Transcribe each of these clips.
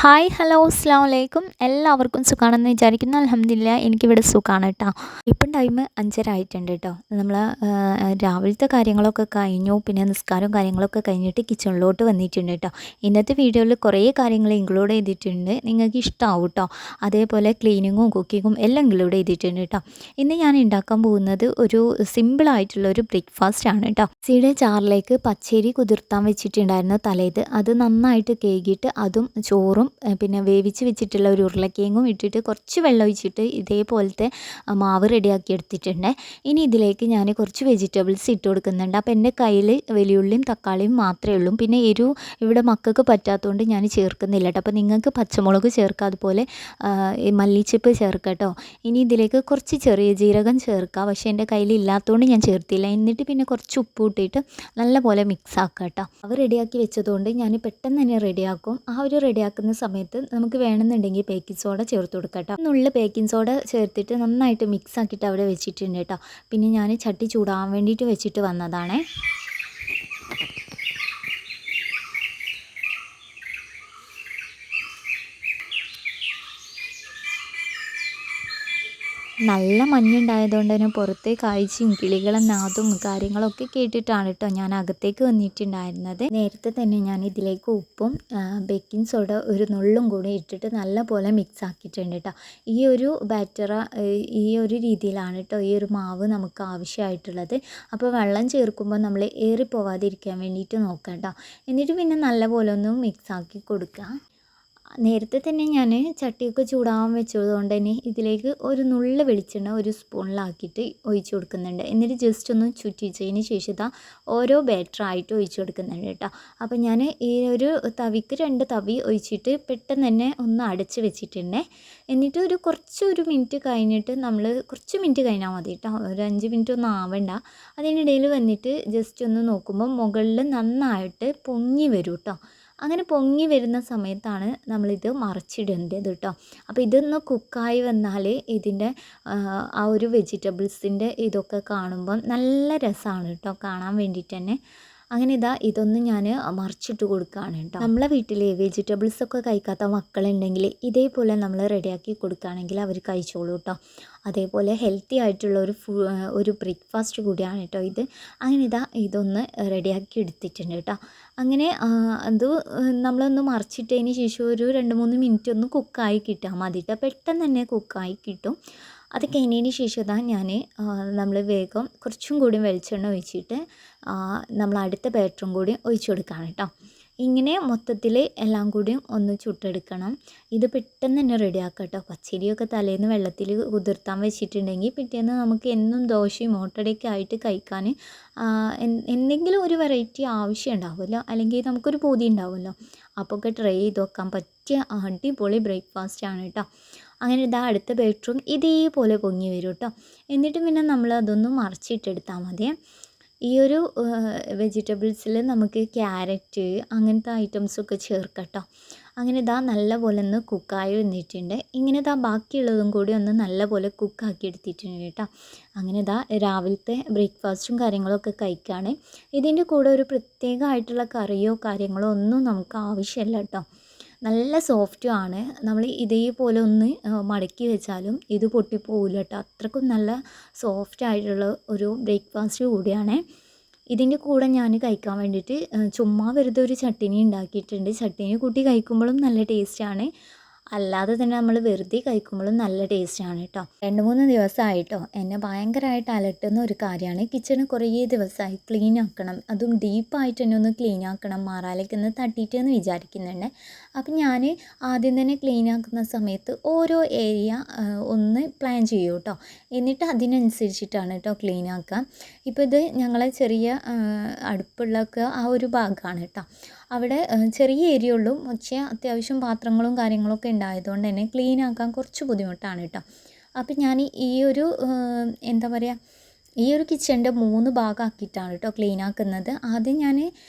Hi hello അസ്സാം വലൈക്കും. എല്ലാവർക്കും സുഖമാണെന്ന് വിചാരിക്കുന്നു. അൽഹംദുലില്ലാ എനിക്കിവിടെ സുഖമാണ് കേട്ടോ. ഇപ്പം ടൈം 5:30 ആയിട്ടുണ്ട് കേട്ടോ. നമ്മൾ രാവിലത്തെ കാര്യങ്ങളൊക്കെ കഴിഞ്ഞു. പിന്നെ നിസ്കാരവും കാര്യങ്ങളൊക്കെ കഴിഞ്ഞിട്ട് കിച്ചണിലോട്ട് വന്നിട്ടുണ്ട് കേട്ടോ. ഇന്നത്തെ വീഡിയോയിൽ കുറേ കാര്യങ്ങൾ ഇൻക്ലൂഡ് ചെയ്തിട്ടുണ്ട്. നിങ്ങൾക്ക് ഇഷ്ടമാവും കേട്ടോ. അതേപോലെ ക്ലീനിങ്ങും കുക്കിങ്ങും എല്ലാം ഇൻക്ലൂഡ് ചെയ്തിട്ടുണ്ട് കേട്ടോ. ഇന്ന് ഞാൻ ഉണ്ടാക്കാൻ പോകുന്നത് ഒരു സിമ്പിളായിട്ടുള്ള ഒരു ബ്രേക്ക്ഫാസ്റ്റ് ആണ് കേട്ടോ. മിക്സിയുടെ ജാറിലേക്ക് പച്ചരി കുതിർത്താൻ വെച്ചിട്ടുണ്ടായിരുന്നു തലേത്. അത് നന്നായിട്ട് കഴുകിയിട്ട് അതും ചോറും പിന്നെ വേവിച്ച് വെച്ചിട്ടുള്ള ഒരു ഉരുളക്കിഴങ്ങും ഇട്ടിട്ട് കുറച്ച് വെള്ളം ഒഴിച്ചിട്ട് ഇതേപോലത്തെ മാവ് റെഡിയാക്കി എടുത്തിട്ടുണ്ട്. ഇനി ഇതിലേക്ക് ഞാൻ കുറച്ച് വെജിറ്റബിൾസ് ഇട്ട് കൊടുക്കുന്നുണ്ട്. അപ്പോൾ എൻ്റെ കയ്യിൽ വലിയുള്ളിയും തക്കാളിയും മാത്രമേ ഉള്ളൂ. പിന്നെ എരിവ് ഇവിടെ മക്കൾക്ക് പറ്റാത്തതുകൊണ്ട് ഞാൻ ചേർക്കുന്നില്ല കേട്ടോ. അപ്പോൾ നിങ്ങൾക്ക് പച്ചമുളക് ചേർക്കുക, അതുപോലെ മല്ലിച്ചപ്പ് ചേർക്കുക കേട്ടോ. ഇനി ഇതിലേക്ക് കുറച്ച് ചെറിയ ജീരകം ചേർക്കുക. പക്ഷേ എൻ്റെ കയ്യിൽ ഇല്ലാത്തതുകൊണ്ട് ഞാൻ ചേർത്തില്ല. എന്നിട്ട് പിന്നെ കുറച്ച് ഉപ്പ് ഇട്ടിട്ട് നല്ലപോലെ മിക്സ് ആക്കുക കേട്ടോ. അവ റെഡിയാക്കി വെച്ചതുകൊണ്ട് ഞാൻ പെട്ടെന്ന് തന്നെ റെഡിയാക്കും. ആ ഒരു റെഡിയാക്കുന്ന സമയത്ത് നമുക്ക് വേണമെന്നുണ്ടെങ്കിൽ ബേക്കിംഗ് സോഡ ചേർത്ത് കൊടുക്കാം കേട്ടോ. നുള്ളിൽ ബേക്കിംഗ് സോഡ ചേർത്തിട്ട് നന്നായിട്ട് മിക്സ് ആക്കിയിട്ട് അവിടെ വെച്ചിട്ടുണ്ട് കേട്ടോ. പിന്നെ ഞാൻ ചട്ടി ചൂടാൻ വേണ്ടിയിട്ട് വെച്ചിട്ട് വന്നതാണേ. നല്ല മഞ്ഞുണ്ടായതുകൊണ്ട് തന്നെ പുറത്തെ കാഴ്ചയും കിളികളും നാദും കാര്യങ്ങളൊക്കെ കേട്ടിട്ടാണ് കേട്ടോ ഞാൻ അകത്തേക്ക് വന്നിട്ടുണ്ടായിരുന്നത്. നേരത്തെ തന്നെ ഞാൻ ഇതിലേക്ക് ഉപ്പും ബേക്കിംഗ് സോഡ ഒരു നുള്ളും കൂടി ഇട്ടിട്ട് നല്ലപോലെ മിക്സ് ആക്കിയിട്ടുണ്ട് കേട്ടോ. ഈ ഒരു ബാറ്റർ ഈ ഒരു രീതിയിലാണ് കേട്ടോ ഈ ഒരു മാവ് നമുക്ക് ആവശ്യമായിട്ടുള്ളത്. അപ്പോൾ വെള്ളം ചേർക്കുമ്പോൾ നമ്മൾ ഏറിപ്പോവാതിരിക്കാൻ വേണ്ടിയിട്ട് നോക്കാം കേട്ടോ. എന്നിട്ട് പിന്നെ നല്ലപോലെ ഒന്ന് മിക്സ് ആക്കി കൊടുക്കുക. നേരത്തെ തന്നെ ഞാൻ ചട്ടിയൊക്കെ ചൂടാവാൻ വെച്ചതുകൊണ്ട് തന്നെ ഇതിലേക്ക് ഒരു നുള്ള് വെളിച്ചെണ്ണ ഒരു സ്പൂണിലാക്കിയിട്ട് ഒഴിച്ച് കൊടുക്കുന്നുണ്ട്. എന്നിട്ട് ജസ്റ്റ് ഒന്ന് ചുറ്റിച്ചതിന് ശേഷം ഇതാ ഓരോ ബാറ്ററായിട്ട് ഒഴിച്ച് കൊടുക്കുന്നുണ്ട് കേട്ടോ. അപ്പോൾ ഞാൻ ഈ ഒരു തവിക്ക് 2 തവി ഒഴിച്ചിട്ട് പെട്ടെന്ന് തന്നെ ഒന്ന് അടച്ച് വെച്ചിട്ടുണ്ട്. എന്നിട്ട് കുറച്ചൊരു മിനിറ്റ് കഴിഞ്ഞിട്ട് നമ്മൾ കുറച്ച് മിനിറ്റ് കഴിഞ്ഞാൽ മതി കേട്ടോ. ഒരു 5 മിനിറ്റ് ഒന്നും ആവണ്ട. അതിനിടയിൽ വന്നിട്ട് ജസ്റ്റ് ഒന്ന് നോക്കുമ്പോൾ മുകളിൽ നന്നായിട്ട് പൊങ്ങി വരും കേട്ടോ. അങ്ങനെ പൊങ്ങി വരുന്ന സമയത്താണ് നമ്മളിത് മറിച്ചിടേണ്ടത് കേട്ടോ. അപ്പോൾ ഇതൊന്ന് കുക്കായി വന്നാൽ ഇതിൻ്റെ ആ ഒരു വെജിറ്റബിൾസിൻ്റെ ഇതൊക്കെ കാണുമ്പം നല്ല രസമാണ് കേട്ടോ കാണാൻ വേണ്ടിയിട്ട് തന്നെ. അങ്ങനെ ഇതൊന്ന് ഞാൻ മറിച്ചിട്ട് കൊടുക്കുകയാണ് കേട്ടോ. നമ്മളെ വീട്ടിൽ വെജിറ്റബിൾസൊക്കെ കഴിക്കാത്ത മക്കളുണ്ടെങ്കിൽ ഇതേപോലെ നമ്മൾ റെഡിയാക്കി കൊടുക്കുകയാണെങ്കിൽ അവർ കഴിച്ചോളൂ കേട്ടോ. അതേപോലെ ഹെൽത്തി ആയിട്ടുള്ള ഒരു ബ്രേക്ക്ഫാസ്റ്റ് കൂടിയാണ് കേട്ടോ ഇത്. അങ്ങനെ ഇതൊന്ന് റെഡിയാക്കി എടുത്തിട്ടുണ്ട് കേട്ടോ. അങ്ങനെ അത് നമ്മളൊന്ന് മറിച്ചിട്ടതിന് ശേഷം ഒരു 2-3 മിനിറ്റ് ഒന്ന് കുക്കായി കിട്ടാൽ മതി കേട്ടോ. പെട്ടെന്ന് തന്നെ കുക്കായി കിട്ടും. അത് കഴിഞ്ഞതിന് ശേഷം ഞാൻ നമ്മൾ വേഗം കുറച്ചും കൂടി വെളിച്ചെണ്ണ ഒഴിച്ചിട്ട് നമ്മൾ അടുത്ത ബാറ്ററും കൂടി ഒഴിച്ചു കൊടുക്കുകയാണ് കേട്ടോ. ഇങ്ങനെ മൊത്തത്തിൽ എല്ലാം കൂടി ഒന്ന് ചുട്ടെടുക്കണം. ഇത് പെട്ടെന്ന് തന്നെ റെഡിയാക്കാം കേട്ടോ. പച്ചരിയൊക്കെ തലേന്ന് വെള്ളത്തിൽ കുതിർത്താൻ വെച്ചിട്ടുണ്ടെങ്കിൽ പിറ്റേന്ന് നമുക്ക് എന്നും ദോശയും ഓട്ടടയൊക്കെ ആയിട്ട് കഴിക്കാൻ എന്തെങ്കിലും ഒരു വെറൈറ്റി ആവശ്യം ഉണ്ടാവുമല്ലോ, അല്ലെങ്കിൽ നമുക്കൊരു പൂതി ഉണ്ടാവുമല്ലോ. അപ്പോൾ ഒക്കെ ട്രൈ ചെയ്ത് നോക്കാൻ പറ്റിയ അടിപൊളി ബ്രേക്ക്ഫാസ്റ്റ് ആണ് കേട്ടോ. അങ്ങനെ അടുത്ത ബാറ്ററും ഇതേപോലെ പൊങ്ങി വരും കേട്ടോ. എന്നിട്ട് പിന്നെ നമ്മൾ അതൊന്ന് മറിച്ചിട്ടെടുത്താൽ മതി. ഈ ഒരു വെജിറ്റബിൾസിൽ നമുക്ക് ക്യാരറ്റ് അങ്ങനത്തെ ഐറ്റംസൊക്കെ ചേർക്കാം കേട്ടോ. അങ്ങനെ നല്ലപോലെ ഒന്ന് കുക്കായി വന്നിട്ടുണ്ട്. ഇങ്ങനെ ബാക്കിയുള്ളതും കൂടി ഒന്ന് നല്ലപോലെ കുക്കാക്കി എടുത്തിട്ടുണ്ട് കേട്ടോ. അങ്ങനെ രാവിലത്തെ ബ്രേക്ക്ഫാസ്റ്റും കാര്യങ്ങളൊക്കെ കഴിക്കുകയാണ്. ഇതിൻ്റെ കൂടെ ഒരു പ്രത്യേകമായിട്ടുള്ള കറിയോ കാര്യങ്ങളോ ഒന്നും നമുക്ക് ആവശ്യമില്ല കേട്ടോ. നല്ല സോഫ്റ്റും ആണ്. നമ്മൾ ഇതേപോലെ ഒന്ന് മടക്കി വെച്ചാലും ഇത് പൊട്ടിപ്പോവില്ല കേട്ടോ. അത്രക്കും നല്ല സോഫ്റ്റ് ആയിട്ടുള്ള ഒരു ബ്രേക്ക്ഫാസ്റ്റ് കൂടിയാണ്. ഇതിൻ്റെ കൂടെ ഞാൻ കഴിക്കാൻ വേണ്ടിയിട്ട് ചുമ്മാ വെറുതെ ഒരു ചട്ടിനി ഉണ്ടാക്കിയിട്ടുണ്ട്. ചട്ടിനി കൂട്ടി കഴിക്കുമ്പോഴും നല്ല ടേസ്റ്റാണ്. അല്ലാതെ തന്നെ നമ്മൾ വെറുതെ കഴിക്കുമ്പോഴും നല്ല ടേസ്റ്റാണ് കേട്ടോ. 2-3 ദിവസമായിട്ടോ എന്നെ ഭയങ്കരമായിട്ട് അലട്ടുന്ന ഒരു കാര്യമാണ്. കിച്ചണ് കുറേ ദിവസമായി ക്ലീൻ ആക്കണം, അതും ഡീപ്പായിട്ട് തന്നെ ഒന്ന് ക്ലീൻ ആക്കണം, മാറാലേക്ക് ഒന്ന് തട്ടിയിട്ടെന്ന് വിചാരിക്കുന്നുണ്ട്. അപ്പം ഞാൻ ആദ്യം തന്നെ ക്ലീൻ ആക്കുന്ന സമയത്ത് ഓരോ ഏരിയ ഒന്ന് പ്ലാൻ ചെയ്യും കേട്ടോ. എന്നിട്ട് അതിനനുസരിച്ചിട്ടാണ് കേട്ടോ ക്ലീൻ ആക്കുക. ഇപ്പോൾ ഇത് ഞങ്ങളെ ചെറിയ അടുപ്പുള്ളൊക്കെ ആ ഒരു ഭാഗമാണ് കേട്ടോ. അവിടെ ചെറിയ ഏരിയ ഉള്ളൂ, പക്ഷേ അത്യാവശ്യം പാത്രങ്ങളും കാര്യങ്ങളൊക്കെ ഉണ്ടായതുകൊണ്ട് തന്നെ ക്ലീൻ ആക്കാൻ കുറച്ച് ബുദ്ധിമുട്ടാണ് കേട്ടോ. അപ്പം ഞാൻ ഈ ഒരു എന്താ പറയുക, ഈ ഒരു കിച്ചണിൻ്റെ 3 ഭാഗമാക്കിയിട്ടാണ് കേട്ടോ ക്ലീൻ ആക്കുന്നത്. ആദ്യം ഞാൻ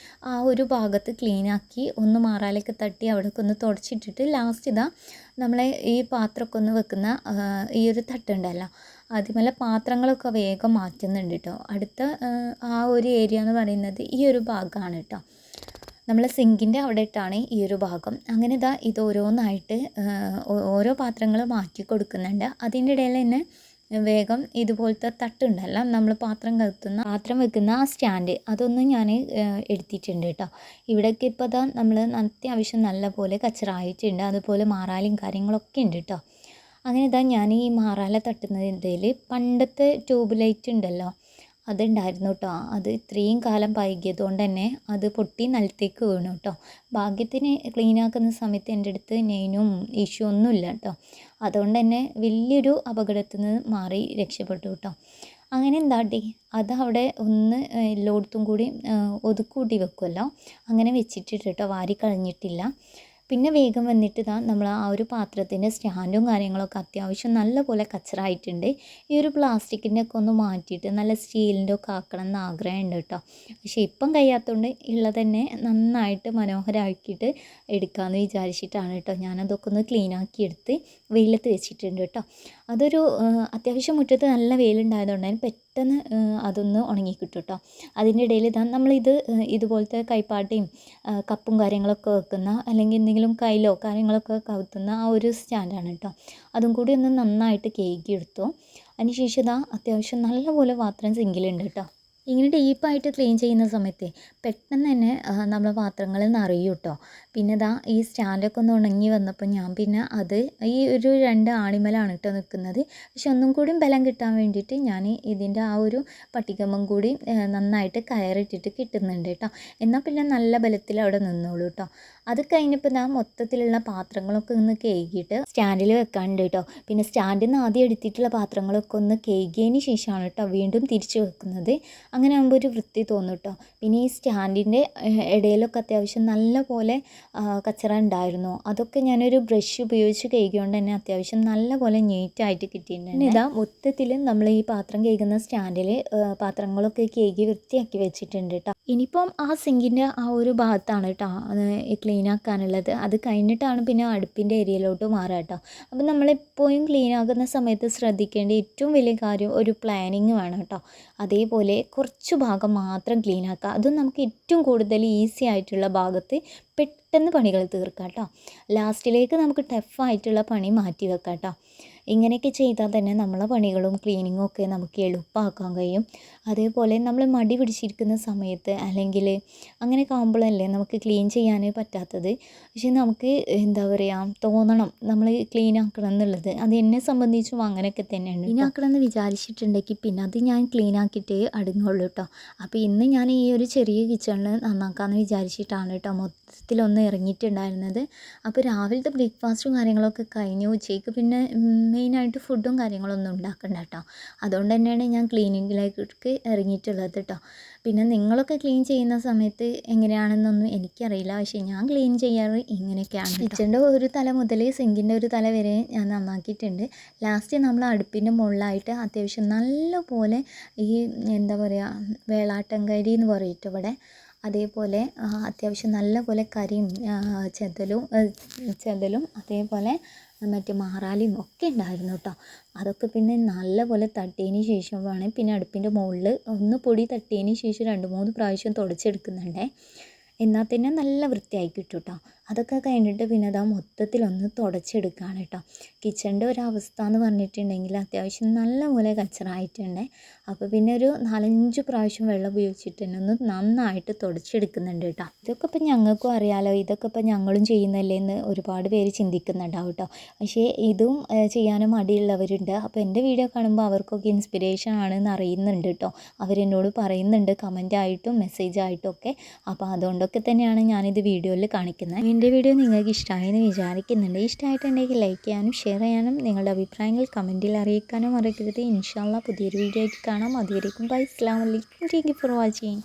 ആ ഒരു ഭാഗത്ത് ക്ലീനാക്കി ഒന്ന് മാറാലൊക്കെ തട്ടി അവിടേക്ക് ഒന്ന് തുടച്ചിട്ടിട്ട് ലാസ്റ്റ് നമ്മളെ ഈ പാത്രമൊക്കെ ഒന്ന് വെക്കുന്ന ഈ ഒരു തട്ടുണ്ടല്ലോ, അതുപോലെ പാത്രങ്ങളൊക്കെ വേഗം മാറ്റുന്നുണ്ട് കേട്ടോ. അടുത്ത ആ ഒരു ഏരിയ എന്ന് പറയുന്നത് ഈ ഒരു ഭാഗമാണ് കേട്ടോ. നമ്മൾ സിങ്കിൻ്റെ അവിടെ ഇട്ടാണ് ഈ ഒരു ഭാഗം. അങ്ങനെ ഇതാ ഇത് ഓരോന്നായിട്ട് ഓരോ പാത്രങ്ങൾ മാറ്റി കൊടുക്കുന്നുണ്ട്. അതിൻ്റെ ഇടയിൽ തന്നെ വേഗം ഇതുപോലത്തെ തട്ടുണ്ടല്ലോ, നമ്മൾ പാത്രം വെക്കുന്ന ആ സ്റ്റാൻഡ്, അതൊന്നും ഞാൻ എടുത്തിട്ടുണ്ട് കേട്ടോ. ഇവിടെയൊക്കെ ഇപ്പോൾ ഇതാ നമ്മൾ അത്യാവശ്യം നല്ല പോലെ കച്ചറായിട്ടുണ്ട്. അതുപോലെ മാറാലും കാര്യങ്ങളൊക്കെ ഉണ്ട് കേട്ടോ. അങ്ങനെ ഇതാ ഞാൻ ഈ മാറാല തട്ടുന്നതിൽ പണ്ടത്തെ ട്യൂബ് ലൈറ്റ് ഉണ്ടല്ലോ, അതുണ്ടായിരുന്നു കേട്ടോ. അത് ഇത്രയും കാലം പഴകിയതുകൊണ്ട് തന്നെ അത് പൊട്ടി നിലത്തേക്ക് വീണു കേട്ടോ. ഭാഗ്യത്തിന് ക്ലീനാക്കുന്ന സമയത്ത് എൻ്റെ അടുത്ത് നെയിനും ഇഷ്യൂ ഒന്നുമില്ല കേട്ടോ. അതുകൊണ്ട് തന്നെ വലിയൊരു അപകടത്തിൽ നിന്ന് മാറി രക്ഷപ്പെട്ടു കേട്ടോ. അങ്ങനെ എന്താട്ടി അത് അവിടെ ഒന്ന് എല്ലായിടത്തും കൂടി ഒതുക്കൂട്ടി വെക്കുമല്ലോ, അങ്ങനെ വെച്ചിട്ടിട്ട് കേട്ടോ, വാരി കളഞ്ഞിട്ടില്ല. പിന്നെ വേഗം വന്നിട്ട് ഇതാ നമ്മൾ ആ ഒരു പാത്രത്തിൻ്റെ സ്റ്റാൻഡും കാര്യങ്ങളൊക്കെ അത്യാവശ്യം നല്ല പോലെ കച്ചറായിട്ടുണ്ട്. ഈ ഒരു പ്ലാസ്റ്റിക്കിൻ്റെ ഒക്കെ ഒന്ന് മാറ്റിയിട്ട് നല്ല സ്റ്റീലിൻ്റെ ഒക്കെ ആക്കണം എന്ന് ആഗ്രഹമുണ്ട് കേട്ടോ. പക്ഷേ ഇപ്പം കഴിയാത്തതുകൊണ്ട് ഉള്ളത് തന്നെ നന്നായിട്ട് മനോഹരമാക്കിയിട്ട് എടുക്കാമെന്ന് വിചാരിച്ചിട്ടാണ് കേട്ടോ ഞാനതൊക്കെ ഒന്ന് ക്ലീനാക്കി എടുത്ത് വെയിലത്ത് വെച്ചിട്ടുണ്ട് കേട്ടോ. അതൊരു അത്യാവശ്യം മുറ്റത്ത് നല്ല വെയിലുണ്ടായതുകൊണ്ട് തന്നെ പെട്ടെന്ന് അതൊന്ന് ഉണങ്ങി കിട്ടും കേട്ടോ. അതിൻ്റെ ഇടയിൽ ഇതാ നമ്മളിത് ഇതുപോലത്തെ കൈപ്പാട്ടയും കപ്പും കാര്യങ്ങളൊക്കെ വെക്കുന്ന, അല്ലെങ്കിൽ എന്തെങ്കിലും കയ്യിലോ കാര്യങ്ങളൊക്കെ കവുത്തുന്ന ആ ഒരു സ്റ്റാൻഡാണ് കേട്ടോ. അതും കൂടി ഒന്ന് നന്നായിട്ട് കേകിയെടുത്തു. അതിന് ശേഷം ഇതാ അത്യാവശ്യം നല്ലപോലെ പാത്രം സിങ്കിലുണ്ട് കേട്ടോ. ഇങ്ങനെ ഡീപ്പായിട്ട് ക്ലീൻ ചെയ്യുന്ന സമയത്ത് പെട്ടെന്ന് തന്നെ നമ്മളെ പാത്രങ്ങളിൽ നിറയും കേട്ടോ. പിന്നെ ഇതാ ഈ സ്റ്റാൻഡൊക്കെ ഒന്ന് ഉണങ്ങി വന്നപ്പോൾ ഞാൻ പിന്നെ അത് ഈ ഒരു 2 ആണിമേലാണ് കേട്ടോ നിൽക്കുന്നത്. പക്ഷെ ഒന്നും കൂടി ബലം കിട്ടാൻ വേണ്ടിയിട്ട് ഞാൻ ഇതിൻ്റെ ആ ഒരു പട്ടികമ്മം കൂടി നന്നായിട്ട് കയറിട്ടിട്ട് കിട്ടുന്നുണ്ട് കേട്ടോ. എന്നാൽ പിന്നെ നല്ല ബലത്തിൽ അവിടെ നിന്നോളൂ കേട്ടോ. അത് കഴിഞ്ഞപ്പോൾ ഞാൻ മൊത്തത്തിലുള്ള പാത്രങ്ങളൊക്കെ ഒന്ന് കേകിയിട്ട് സ്റ്റാൻഡിൽ വെക്കാനുണ്ട് കേട്ടോ. പിന്നെ സ്റ്റാൻഡിൽ നിന്ന് ആദ്യം എടുത്തിട്ടുള്ള പാത്രങ്ങളൊക്കെ ഒന്ന് കേകിയതിന് ശേഷമാണ് കേട്ടോ വീണ്ടും തിരിച്ച് വെക്കുന്നത്. അങ്ങനെ ആകുമ്പോൾ ഒരു വൃത്തി തോന്നും കേട്ടോ. പിന്നെ ഈ സ്റ്റാൻഡിൻ്റെ ഇടയിലൊക്കെ അത്യാവശ്യം നല്ല പോലെ കച്ചറ ഉണ്ടായിരുന്നു. അതൊക്കെ ഞാനൊരു ബ്രഷ് ഉപയോഗിച്ച് കഴുകിയോണ്ട് തന്നെ അത്യാവശ്യം നല്ല പോലെ നീറ്റായിട്ട് കിട്ടിയിട്ടുണ്ട്. ഇതാ മൊത്തത്തിൽ നമ്മൾ ഈ പാത്രം കഴുകുന്ന സ്റ്റാൻഡിൽ പാത്രങ്ങളൊക്കെ കഴുകി വൃത്തിയാക്കി വെച്ചിട്ടുണ്ട് കേട്ടോ. ഇനിയിപ്പം ആ സിങ്കിൻ്റെ ആ ഒരു ഭാഗത്താണ് കേട്ടോ ക്ലീൻ ആക്കാനുള്ളത്. അത് കഴിഞ്ഞിട്ടാണ് പിന്നെ അടുപ്പിൻ്റെ ഏരിയയിലോട്ട് മാറുക കേട്ടോ. അപ്പം നമ്മളെപ്പോഴും ക്ലീൻ ആക്കുന്ന സമയത്ത് ശ്രദ്ധിക്കേണ്ട ഏറ്റവും വലിയ കാര്യം ഒരു പ്ലാനിങ് വേണം കേട്ടോ. അതേപോലെ കുറച്ച് ഭാഗം മാത്രം ക്ലീൻ ആക്കുക. അതും നമുക്ക് ഏറ്റവും കൂടുതൽ ഈസി ആയിട്ടുള്ള ഭാഗത്ത് പെട്ടെന്ന് പണികൾ തീർക്കാം കേട്ടോ. ലാസ്റ്റിലേക്ക് നമുക്ക് ടഫായിട്ടുള്ള പണി മാറ്റി വെക്കാം കേട്ടോ. ഇങ്ങനെയൊക്കെ ചെയ്താൽ തന്നെ നമ്മളെ പണികളും ക്ലീനിങ്ങും ഒക്കെ നമുക്ക് എളുപ്പമാക്കാൻ കഴിയും. അതേപോലെ നമ്മൾ മടി പിടിച്ചിരിക്കുന്ന സമയത്ത് അല്ലെങ്കിൽ അങ്ങനെയൊക്കെ ആകുമ്പോഴല്ലേ നമുക്ക് ക്ലീൻ ചെയ്യാൻ പറ്റാത്തത്. പക്ഷെ നമുക്ക് എന്താ പറയുക തോന്നണം നമ്മൾ ക്ലീൻ ആക്കണം എന്നുള്ളത്. അത് എന്നെ സംബന്ധിച്ചും അങ്ങനെയൊക്കെ തന്നെയാണ്. ക്ലീൻ ആക്കണം എന്ന് വിചാരിച്ചിട്ടുണ്ടെങ്കിൽ പിന്നെ അത് ഞാൻ ക്ലീൻ ആക്കിയിട്ടേ അടുങ്ങുള്ളൂ കേട്ടോ. അപ്പോൾ ഇന്ന് ഞാൻ ഈ ഒരു ചെറിയ കിച്ചണിൽ നന്നാക്കാമെന്ന് വിചാരിച്ചിട്ടാണ് കേട്ടോ മൊത്തത്തിലൊന്ന് ഇറങ്ങിയിട്ടുണ്ടായിരുന്നത്. അപ്പോൾ രാവിലത്തെ ബ്രേക്ക്ഫാസ്റ്റും കാര്യങ്ങളൊക്കെ കഴിഞ്ഞു. ഉച്ചയ്ക്ക് പിന്നെ മെയിനായിട്ട് ഫുഡും കാര്യങ്ങളൊന്നും ഉണ്ടാക്കണ്ട കേട്ടോ. അതുകൊണ്ട് തന്നെയാണ് ഞാൻ ക്ലീനിങ്ങിലേക്ക് ഇറങ്ങിയിട്ടുള്ളത് കേട്ടോ. പിന്നെ നിങ്ങളൊക്കെ ക്ലീൻ ചെയ്യുന്ന സമയത്ത് എങ്ങനെയാണെന്നൊന്നും എനിക്കറിയില്ല. പക്ഷേ ഞാൻ ക്ലീൻ ചെയ്യാറ് ഇങ്ങനെയൊക്കെയാണ്. കിച്ചൻ്റെ ഒരു തല മുതൽ സിങ്കിൻ്റെ ഒരു തല വരെ ഞാൻ നന്നാക്കിയിട്ടുണ്ട്. ലാസ്റ്റ് നമ്മൾ അടുപ്പിൻ്റെ മുകളിലായിട്ട് അത്യാവശ്യം നല്ല പോലെ ഈ എന്താ പറയുക വേളാട്ടങ്കരി എന്ന് പറയും ഇവിടെ, അതേപോലെ അത്യാവശ്യം നല്ല പോലെ കരിയും ചെതലും അതേപോലെ മറ്റേ മാറാലിയും ഒക്കെ ഉണ്ടായിരുന്നു കേട്ടോ. അതൊക്കെ പിന്നെ നല്ല പോലെ തട്ടിയതിന് ശേഷമാണ് പിന്നെ അടുപ്പിൻ്റെ മുകളിൽ ഒന്ന് പൊടി തട്ടിയതിന് ശേഷം 2-3 പ്രാവശ്യം തുടച്ചെടുക്കുന്നുണ്ടേ. എന്നാൽ തന്നെ നല്ല വൃത്തിയായി കിട്ടും കേട്ടോ. അതൊക്കെ കഴിഞ്ഞിട്ട് പിന്നെ അതാ മൊത്തത്തിലൊന്ന് തുടച്ചെടുക്കുകയാണ് കേട്ടോ. കിച്ചണിൻ്റെ ഒരവസ്ഥ എന്ന് പറഞ്ഞിട്ടുണ്ടെങ്കിൽ അത്യാവശ്യം നല്ല പോലെ കച്ചറായിട്ടുണ്ട്. അപ്പോൾ പിന്നെ ഒരു 4-5 പ്രാവശ്യം വെള്ളം ഉപയോഗിച്ചിട്ട് തന്നെ ഒന്ന് നന്നായിട്ട് തുടച്ചെടുക്കുന്നുണ്ട് കേട്ടോ. ഇതൊക്കെ ഇപ്പം ഞങ്ങൾക്കും അറിയാമല്ലോ, ഇതൊക്കെ ഇപ്പം ഞങ്ങളും ചെയ്യുന്നല്ലേ എന്ന് ഒരുപാട് പേര് ചിന്തിക്കുന്നുണ്ടാവും കേട്ടോ. പക്ഷേ ഇതും ചെയ്യാനും മടിയുള്ളവരുണ്ട്. അപ്പോൾ എൻ്റെ വീഡിയോ കാണുമ്പോൾ അവർക്കൊക്കെ ഇൻസ്പിറേഷൻ ആണെന്ന് അറിയുന്നുണ്ട് കേട്ടോ. അവരെന്നോട് പറയുന്നുണ്ട് കമൻറ്റായിട്ടും മെസ്സേജായിട്ടും ഒക്കെ. അപ്പോൾ അതുകൊണ്ടൊക്കെ തന്നെയാണ് ഞാനിത് വീഡിയോയിൽ കാണിക്കുന്നത്. എൻ്റെ വീഡിയോ നിങ്ങൾക്ക് ഇഷ്ടമായെന്ന് വിചാരിക്കുന്നുണ്ട്. ഇഷ്ടമായിട്ടുണ്ടെങ്കിൽ ലൈക്ക് ചെയ്യാനും ഷെയർ ചെയ്യാനും നിങ്ങളുടെ അഭിപ്രായങ്ങൾ കമൻറ്റിൽ അറിയിക്കാനും മറക്കരുത്. ഇൻഷാ അല്ലാഹ് പുതിയൊരു വീഡിയോ ആയിട്ട് കാണാം. അതുവരേക്കും ബൈ. അസ്സലാമു അലൈക്കും. Thank you for watching.